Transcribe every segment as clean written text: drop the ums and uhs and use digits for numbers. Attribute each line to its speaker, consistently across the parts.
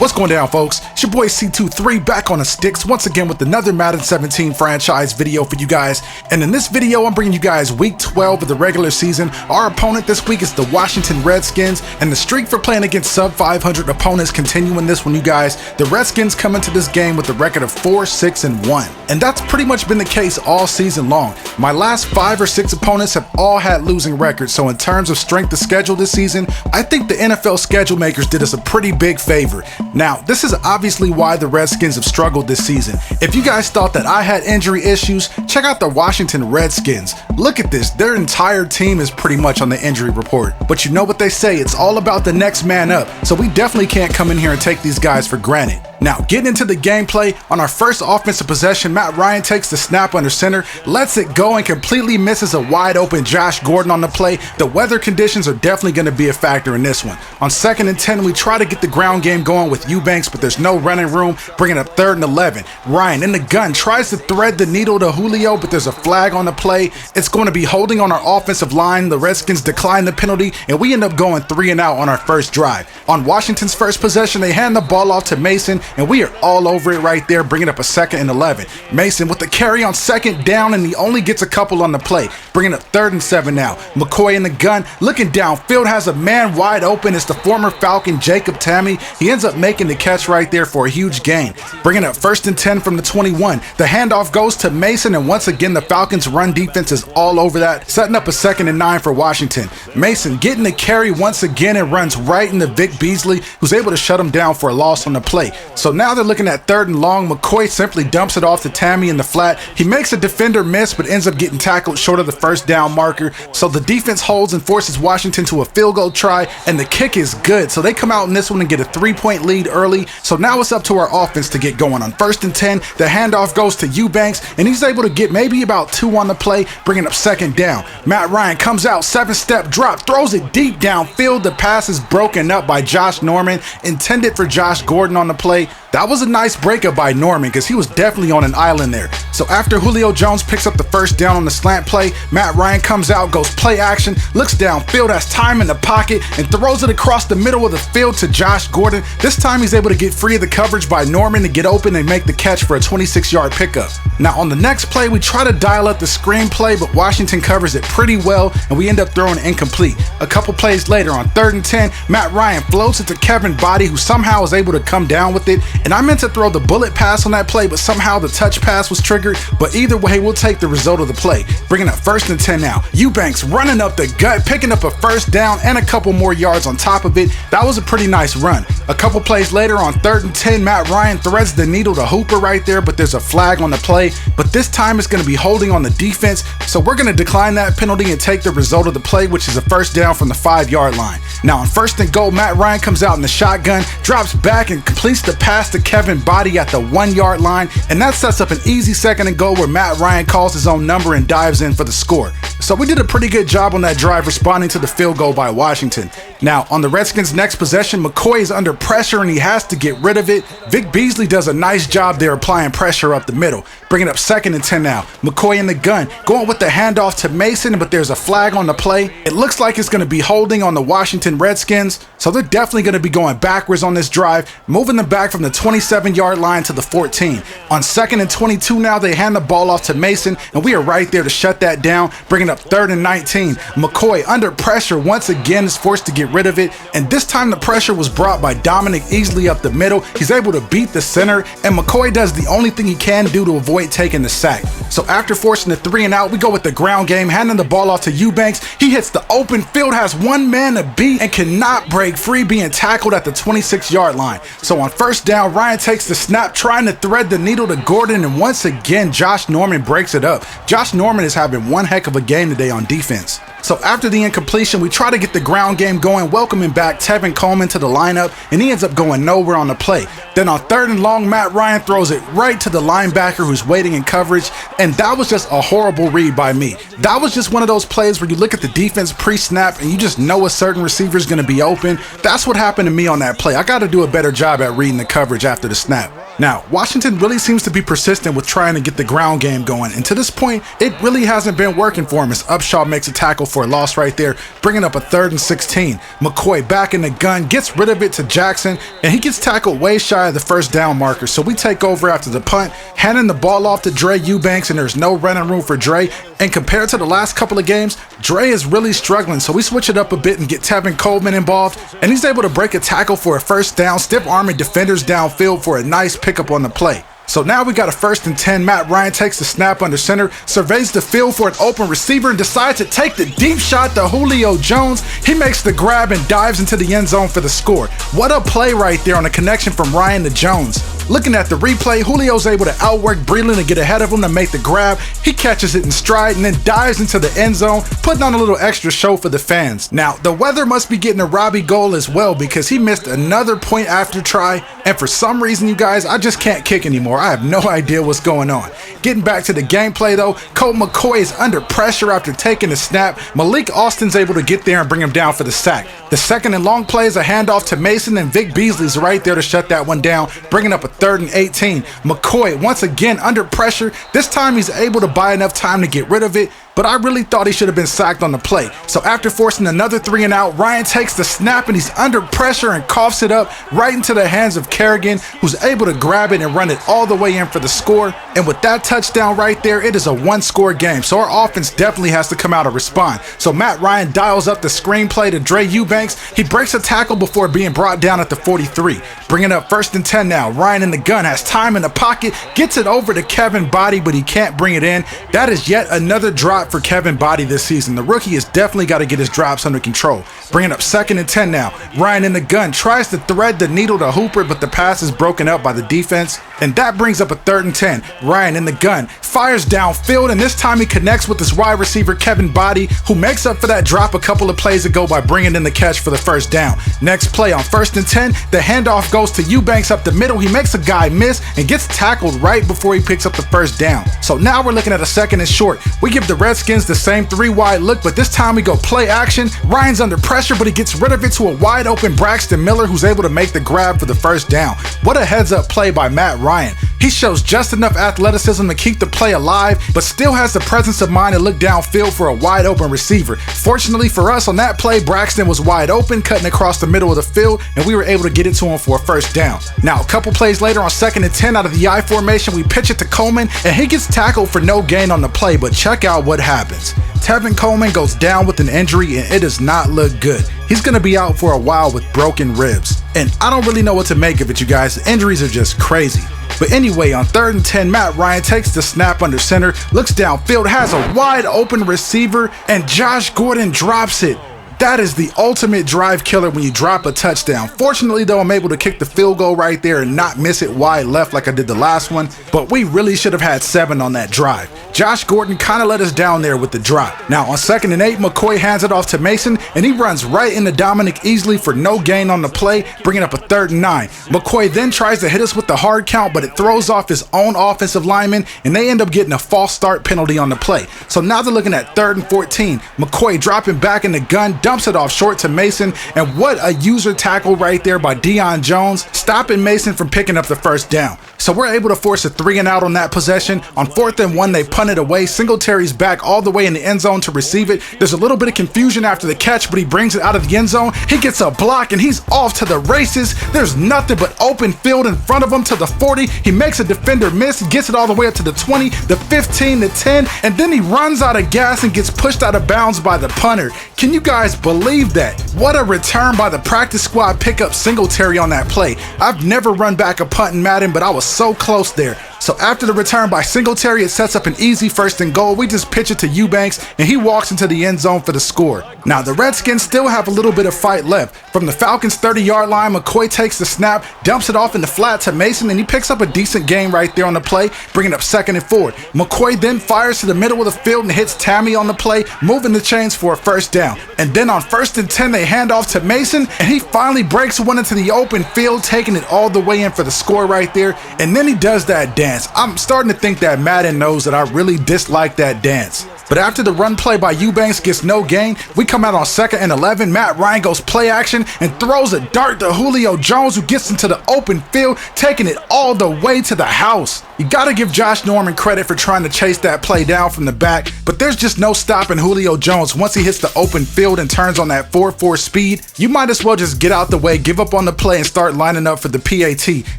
Speaker 1: What's going down, folks? It's your boy C23 back on the sticks once again with another Madden 17 franchise video for you guys. And in this video, I'm bringing you guys week 12 of the regular season. Our opponent this week is the Washington Redskins, and the streak for playing against sub 500 opponents continuing this one, you guys. The Redskins come into this game with a record of 4-6-1, and that's pretty much been the case all season long. My last 5 or 6 opponents have all had losing records, so in terms of strength of schedule this season, I think the NFL schedule makers did us a pretty big favor. Now, this is obviously why the Redskins have struggled this season. If you guys thought that I had injury issues, check out the Washington Redskins. Look at this, their entire team is pretty much on the injury report. But you know what they say, it's all about the next man up, so we definitely can't come in here and take these guys for granted. Now, getting into the gameplay, on our first offensive possession, Matt Ryan takes the snap under center, lets it go, and completely misses a wide open Josh Gordon on the play. The weather conditions are definitely going to be a factor in this one. On 2nd and 10, we try to get the ground game going with Eubanks, but there's no running room, bringing up 3rd and 11. Ryan in the gun tries to thread the needle to Julio, but there's a flag on the play. It's going to be holding on our offensive line. The Redskins decline the penalty, and we end up going 3 and out on our first drive. On Washington's first possession, they hand the ball off to Mason, and we are all over it right there, bringing up a 2nd and 11. Mason with the carry on 2nd down, and he only gets a couple on the play, bringing up 3rd and 7 now. McCoy in the gun, looking downfield, has a man wide open. It's the former Falcon, Jacob Tammy. He ends up making the catch right there for a huge gain, bringing up 1st and 10 from the 21. The handoff goes to Mason, and once again, the Falcons' run defense is all over that, setting up a 2nd and 9 for Washington. Mason getting the carry once again and runs right into Vic Beasley, who's able to shut him down for a loss on the play. So now they're looking at 3rd and long. McCoy simply dumps it off to Tammy in the flat. He makes a defender miss, but ends up getting tackled short of the first down marker. So the defense holds and forces Washington to a field goal try, and the kick is good. So they come out in this one and get a 3-point lead early. So now it's up to our offense to get going. On 1st and 10, the handoff goes to Eubanks, and he's able to get maybe about 2 on the play, bringing up 2nd down. Matt Ryan comes out, 7-step drop, throws it deep downfield. The pass is broken up by Josh Norman, intended for Josh Gordon on the play. That was a nice breakup by Norman because he was definitely on an island there. So after Julio Jones picks up the first down on the slant play, Matt Ryan comes out, goes play action, looks downfield, has time in the pocket, and throws it across the middle of the field to Josh Gordon. This time he's able to get free of the coverage by Norman to get open and make the catch for a 26-yard pickup. Now on the next play, we try to dial up the screen play, but Washington covers it pretty well, and we end up throwing it incomplete. A couple plays later, on 3rd and 10, Matt Ryan floats it to Kevin Body, who somehow is able to come down with it. And I meant to throw the bullet pass on that play, but somehow the touch pass was triggered. But either way, we'll take the result of the play, bringing up 1st and 10 now. Eubanks running up the gut, picking up a first down and a couple more yards on top of it. That was a pretty nice run. A couple plays later, on 3rd and 10, Matt Ryan threads the needle to Hooper right there, but there's a flag on the play. But this time it's going to be holding on the defense, so we're going to decline that penalty and take the result of the play, which is a first down from the 5-yard line. Now on 1st and goal, Matt Ryan comes out in the shotgun, drops back and completes the pass to Kevin Body at the 1-yard line, and that sets up an easy 2nd and goal where Matt Ryan calls his own number and dives in for the score. So we did a pretty good job on that drive responding to the field goal by Washington. Now on the Redskins' next possession, McCoy is under pressure and he has to get rid of it. Vic Beasley does a nice job there applying pressure up the middle, bringing up 2nd and 10 now. McCoy in the gun, going with the handoff to Mason, but there's a flag on the play. It looks like it's going to be holding on the Washington Redskins, so they're definitely going to be going backwards on this drive, moving them back from the 27-yard line to the 14. On 2nd and 22 now, they hand the ball off to Mason, and we are right there to shut that down, bringing up 3rd and 19. McCoy under pressure once again is forced to get rid of it, and this time the pressure was brought by Dominic Easley up the middle. He's able to beat the center, and McCoy does the only thing he can do to avoid taking the sack. So after forcing the 3 and out, we go with the ground game, handing the ball off to Eubanks. He hits the open field, has one man to beat, and cannot break free, being tackled at the 26-yard line. So on 1st down, Ryan takes the snap, trying to thread the needle to Gordon, and once again, Josh Norman breaks it up. Josh Norman is having one heck of a game today on defense. So after the incompletion, we try to get the ground game going, welcoming back Tevin Coleman to the lineup, and he ends up going nowhere on the play. Then on 3rd and long, Matt Ryan throws it right to the linebacker who's waiting in coverage, and that was just a horrible read by me. That was just one of those plays where you look at the defense pre-snap and you just know a certain receiver is going to be open. That's what happened to me on that play. I got to do a better job at reading the coverage after the snap. Now, Washington really seems to be persistent with trying to get the ground game going, and to this point, it really hasn't been working for him as Upshaw makes a tackle for a loss right there, bringing up a 3rd and 16. McCoy back in the gun, gets rid of it to Jackson, and he gets tackled way shy of the first down marker, so we take over after the punt, handing the ball off to Dre Eubanks, and there's no running room for Dre, and compared to the last couple of games, Dre is really struggling, so we switch it up a bit and get Tevin Coleman involved, and he's able to break a tackle for a first down, stiff-arming defenders downfield for a nice pickup on the play. So now we got a 1st and 10. Matt Ryan takes the snap under center, surveys the field for an open receiver, and decides to take the deep shot to Julio Jones. He makes the grab and dives into the end zone for the score. What a play right there on a connection from Ryan to Jones. Looking at the replay, Julio's able to outwork Breland and get ahead of him to make the grab. He catches it in stride and then dives into the end zone, putting on a little extra show for the fans. Now, the weather must be getting a Robbie goal as well because he missed another point after try, and for some reason, you guys, I just can't kick anymore. I have no idea what's going on. Getting back to the gameplay though, Colt McCoy is under pressure after taking the snap. Malik Austin's able to get there and bring him down for the sack. The 2nd and long play is a handoff to Mason, and Vic Beasley's right there to shut that one down, bringing up a 3rd and 18. McCoy once again under pressure. This time he's able to buy enough time to get rid of it, but I really thought he should have been sacked on the play. So after forcing another 3 and out, Ryan takes the snap and he's under pressure and coughs it up right into the hands of Kerrigan, who's able to grab it and run it all the way in for the score. And with that touchdown right there, it is a 1-score game. So our offense definitely has to come out and respond. So Matt Ryan dials up the screenplay to Dre Eubanks. He breaks a tackle before being brought down at the 43. Bringing up 1st and 10 now. Ryan in the gun has time in the pocket, gets it over to Kevin Body, but he can't bring it in. That is yet another drop for Kevin Body this season. The rookie has definitely got to get his drops under control. Bringing up 2nd and 10 now. Ryan in the gun tries to thread the needle to Hooper, but the pass is broken up by the defense, and that brings up a 3rd and 10. Ryan in the gun fires downfield, and this time he connects with his wide receiver Kevin Body, who makes up for that drop a couple of plays ago by bringing in the catch for the first down. Next play on 1st and 10, the handoff goes to Eubanks up the middle. He makes a guy miss and gets tackled right before he picks up the first down. So now we're looking at a 2nd and short. We give the Redskins the same 3-wide look, but this time we go play action. Ryan's under pressure, but he gets rid of it to a wide open Braxton Miller, who's able to make the grab for the first down. What a heads up play by Matt Ryan. He shows just enough athleticism to keep the play alive, but still has the presence of mind to look downfield for a wide open receiver. Fortunately for us, on that play, Braxton was wide open, cutting across the middle of the field, and we were able to get it to him for a first down. Now, a couple plays later on 2nd and 10 out of the I formation, we pitch it to Coleman, and he gets tackled for no gain on the play, but check out what happens. Tevin Coleman goes down with an injury, and it does not look good. He's going to be out for a while with broken ribs. And I don't really know what to make of it, you guys. The injuries are just crazy. But anyway, on 3rd and 10, Matt Ryan takes the snap under center, looks downfield, has a wide open receiver, and Josh Gordon drops it. That is the ultimate drive killer when you drop a touchdown. Fortunately though, I'm able to kick the field goal right there and not miss it wide left like I did the last one, but we really should have had 7 on that drive. Josh Gordon kind of let us down there with the drop. Now on 2nd and 8, McCoy hands it off to Mason, and he runs right into Dominic Easley for no gain on the play, bringing up a 3rd and 9. McCoy then tries to hit us with the hard count, but it throws off his own offensive lineman, and they end up getting a false start penalty on the play. So now they're looking at 3rd and 14. McCoy dropping back in the gun, dumps it off short to Mason, and what a user tackle right there by Deion Jones, stopping Mason from picking up the first down. So we're able to force a 3 and out on that possession. On 4th and 1, they punt it away. Singletary's back all the way in the end zone to receive it. There's a little bit of confusion after the catch, but he brings it out of the end zone. He gets a block, and he's off to the races. There's nothing but open field in front of him to the 40. He makes a defender miss, gets it all the way up to the 20, the 15, the 10, and then he runs out of gas and gets pushed out of bounds by the punter. Can you guys believe that? What a return by the practice squad pickup Singletary on that play. I've never run back a punt in Madden, but I was so close there. So after the return by Singletary, it sets up an easy 1st and goal. We just pitch it to Eubanks, and he walks into the end zone for the score. Now, the Redskins still have a little bit of fight left. From the Falcons' 30-yard line, McCoy takes the snap, dumps it off in the flat to Mason, and he picks up a decent gain right there on the play, bringing up 2nd and 4. McCoy then fires to the middle of the field and hits Tammy on the play, moving the chains for a first down. And then on 1st and 10, they hand off to Mason, and he finally breaks one into the open field, taking it all the way in for the score right there. And then he does that dance. I'm starting to think that Madden knows that I really dislike that dance. But after the run play by Eubanks gets no gain, we come out on 2nd and 11. Matt Ryan goes play action and throws a dart to Julio Jones, who gets into the open field, taking it all the way to the house. You gotta give Josh Norman credit for trying to chase that play down from the back, but there's just no stopping Julio Jones once he hits the open field and turns on that 4.4 speed. You might as well just get out the way, give up on the play, and start lining up for the PAT,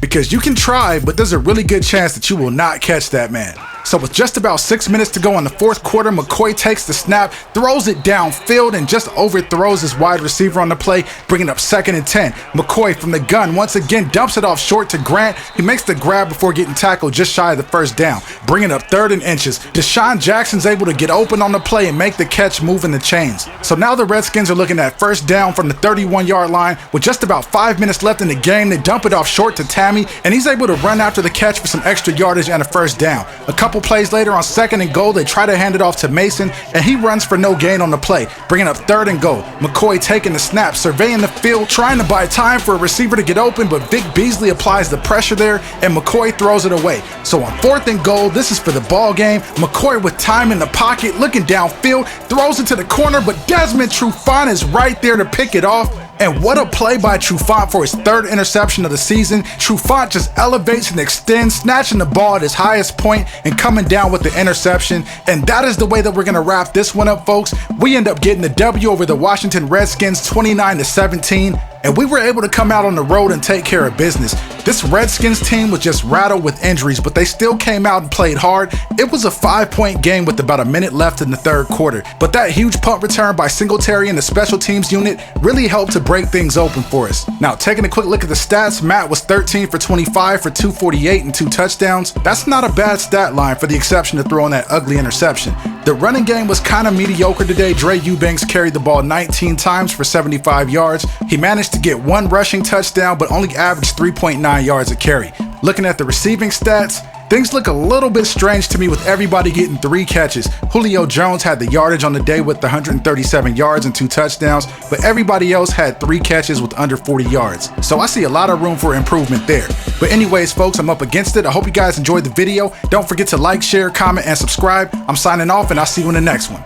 Speaker 1: because you can try, but there's a really good chance that you will not catch that man. So with just about 6 minutes to go in the fourth quarter, McCoy takes the snap, throws it downfield, and just overthrows his wide receiver on the play, bringing up 2nd and 10. McCoy from the gun once again dumps it off short to Grant. He makes the grab before getting tackled just shy of the first down, bringing up 3rd and inches. Deshaun Jackson's able to get open on the play and make the catch, moving the chains. So now the Redskins are looking at 1st down from the 31-yard line. With just about 5 minutes left in the game, they dump it off short to Tammy, and he's able to run after the catch for some extra yardage and a 1st down. A couple plays later on 2nd and goal, they try to hand it off to Mason, and he runs for no gain on the play, bringing up 3rd and goal. McCoy taking the snap, surveying the field, trying to buy time for a receiver to get open, but Vic Beasley applies the pressure there, and McCoy throws it away. So on 4th and goal, this is for the ball game. McCoy with time in the pocket, looking downfield, throws it to the corner, but Desmond Trufant is right there to pick it off. And what a play by Trufant for his 3rd interception of the season. Trufant just elevates and extends, snatching the ball at his highest point and coming down with the interception. And that is the way that we're going to wrap this one up, folks. We end up getting the W over the Washington Redskins 29-17. And we were able to come out on the road and take care of business. This Redskins team was just rattled with injuries, but they still came out and played hard. It was a 5-point game with about a minute left in the 3rd quarter, but that huge punt return by Singletary and the special teams unit really helped to break things open for us. Now, taking a quick look at the stats, Matt was 13 for 25 for 248 and 2 touchdowns. That's not a bad stat line, for the exception of throwing that ugly interception. The running game was kind of mediocre today. Dre Eubanks carried the ball 19 times for 75 yards. He managed to get 1 rushing touchdown, but only averaged 3.9 yards a carry. Looking at the receiving stats, things look a little bit strange to me with everybody getting 3 catches. Julio Jones had the yardage on the day with 137 yards and 2 touchdowns, but everybody else had 3 catches with under 40 yards. So I see a lot of room for improvement there. But anyways, folks, I'm up against it. I hope you guys enjoyed the video. Don't forget to like, share, comment, and subscribe. I'm signing off, and I'll see you in the next one.